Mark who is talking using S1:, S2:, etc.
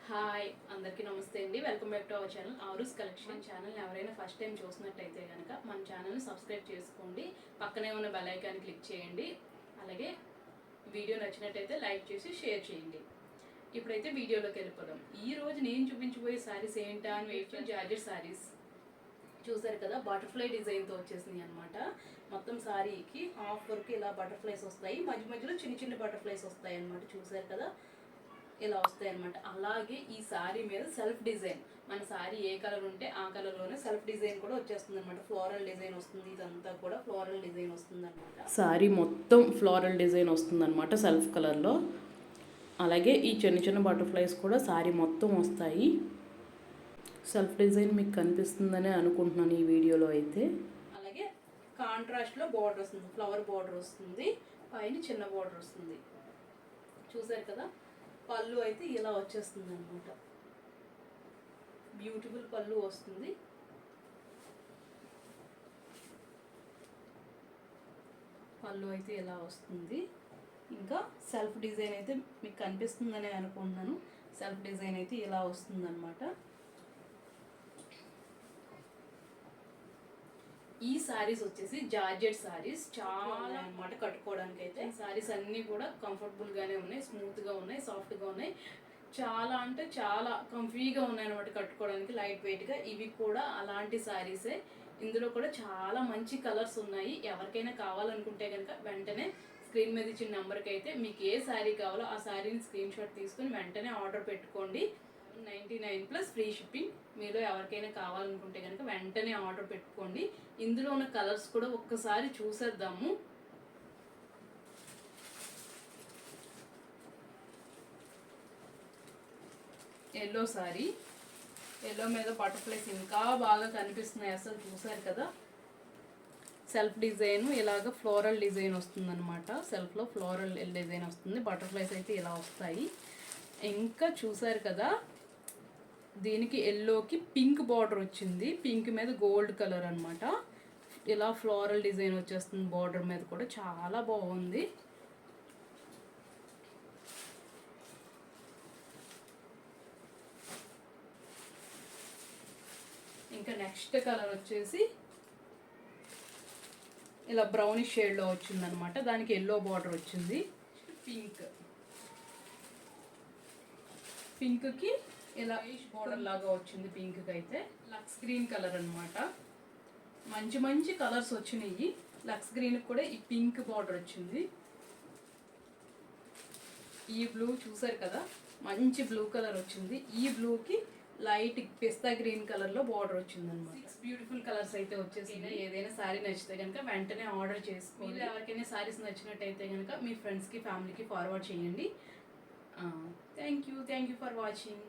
S1: Hi అందరికీ నమస్తే అండి. Welcome back to our channel Aaru's collection. ఛానల్ని ఎవరైనా ఫస్ట్ టైం చూసినట్టయితే కనుక మన ఛానల్ని సబ్స్క్రైబ్ చేసుకోండి. పక్కనే ఉన్న బెల్ ఐకాన్ క్లిక్ చేయండి. అలాగే వీడియో నచ్చినట్టయితే లైక్ చేసి షేర్ చేయండి. ఇప్పుడైతే వీడియోలోకి వెళ్ళిపోదాం. ఈ రోజు నేను చూపించబోయే శారీస్ ఏంటా అని వెయిట్ చేసి జార్జెట్ శారీస్ చూసారు కదా, బటర్ఫ్లై డిజైన్తో వచ్చేసింది అనమాట. మొత్తం శారీకి హాఫ్ వరకు ఇలా బటర్ఫ్లైస్ వస్తాయి, మధ్య మధ్యలో చిన్న చిన్న బటర్ఫ్లైస్ వస్తాయి అనమాట. చూసారు కదా, ఇలా వస్తాయి అనమాట. అలాగే ఈ శారీ మీద సెల్ఫ్ డిజైన్, మన శారీ ఏ కలర్ ఉంటే ఆ కలర్లోనే సెల్ఫ్ డిజైన్ కూడా వచ్చేస్తుంది అనమాట. ఫ్లోరల్ డిజైన్ వస్తుంది, ఇదంతా కూడా ఫ్లోరల్ డిజైన్ వస్తుంది అనమాట. శారీ మొత్తం ఫ్లోరల్ డిజైన్ వస్తుంది అనమాట సెల్ఫ్ కలర్లో. అలాగే ఈ చిన్న చిన్న బటర్ఫ్లైస్ కూడా శారీ మొత్తం వస్తాయి. సెల్ఫ్ డిజైన్ మీకు కనిపిస్తుందనే అనుకుంటున్నాను ఈ వీడియోలో అయితే. అలాగే కాంట్రాస్ట్లో బార్డర్ వస్తుంది, ఫ్లవర్ బార్డర్ వస్తుంది, పైన చిన్న బార్డర్ వస్తుంది. చూసారు కదా, పళ్ళు అయితే ఇలా వచ్చేస్తుంది అనమాట. బ్యూటిఫుల్ పళ్ళు వస్తుంది. పళ్ళు అయితే ఇలా వస్తుంది. ఇంకా సెల్ఫ్ డిజైన్ అయితే మీకు కనిపిస్తుందని అనుకుంటున్నాను. సెల్ఫ్ డిజైన్ అయితే ఇలా వస్తుంది అనమాట. ఈ శారీస్ వచ్చేసి జార్జెట్ శారీస్, చాలా అనమాట కట్టుకోవడానికి అయితే. శారీస్ అన్నీ కూడా కంఫర్టబుల్గానే ఉన్నాయి, స్మూత్గా ఉన్నాయి, సాఫ్ట్గా ఉన్నాయి. చాలా అంటే చాలా కంఫీగా ఉన్నాయి అనమాట కట్టుకోవడానికి, లైట్ వెయిట్గా. ఇవి కూడా అలాంటి శారీసే. ఇందులో కూడా చాలా మంచి కలర్స్ ఉన్నాయి. ఎవరికైనా కావాలనుకుంటే కనుక వెంటనే స్క్రీన్ మీద ఇచ్చిన నెంబర్కి అయితే మీకు ఏ శారీ కావాలో ఆ శారీని స్క్రీన్ షాట్ తీసుకుని వెంటనే ఆర్డర్ పెట్టుకోండి. 99+ ఫ్రీ షిప్పింగ్. మీలో ఎవరికైనా కావాలనుకుంటే కనుక వెంటనే ఆర్డర్ పెట్టుకోండి. ఇందులో ఉన్న కలర్స్ కూడా ఒక్కసారి చూసేద్దాము. ఎల్లో సారీ, ఎల్లో మీద బటర్ఫ్లైస్ ఇంకా బాగా కనిపిస్తున్నాయి అసలు. చూసారు కదా, సెల్ఫ్ డిజైన్ ఇలాగ ఫ్లోరల్ డిజైన్ వస్తుంది అనమాట. సెల్ఫ్లో ఫ్లోరల్ డిజైన్ వస్తుంది, బటర్ఫ్లైస్ అయితే ఇలా వస్తాయి. ఇంకా చూసారు కదా, దీనికి ఎల్లోకి పింక్ బార్డర్ వచ్చింది, పింక్ మీద గోల్డ్ కలర్ అనమాట. ఇలా ఫ్లోరల్ డిజైన్ వచ్చేస్తుంది బార్డర్ మీద కూడా, చాలా బాగుంది. ఇంకా నెక్స్ట్ కలర్ వచ్చేసి ఇలా బ్రౌనిష్ షేడ్లో వచ్చిందనమాట. దానికి ఎల్లో బార్డర్ వచ్చింది. పింక్కి ఇలా బార్డర్ లాగా వచ్చింది. పింక్కి అయితే లక్స్ గ్రీన్ కలర్ అనమాట. మంచి మంచి కలర్స్ వచ్చినాయి. లక్స్ గ్రీన్కి కూడా ఈ పింక్ బార్డర్ వచ్చింది. ఈ బ్లూ చూసారు కదా, మంచి బ్లూ కలర్ వచ్చింది. ఈ బ్లూకి లైట్ పిస్తా గ్రీన్ కలర్లో బార్డర్ వచ్చింది అనమాట. బ్యూటిఫుల్ కలర్స్ అయితే వచ్చేసింది. ఏదైనా శారీ నచ్చితే కనుక వెంటనే ఆర్డర్ చేసుకోండి. ఎవరికైనా శారీస్ నచ్చినట్టయితే కనుక మీ ఫ్రెండ్స్కి, ఫ్యామిలీకి ఫార్వర్డ్ చేయండి. Thank you for watching.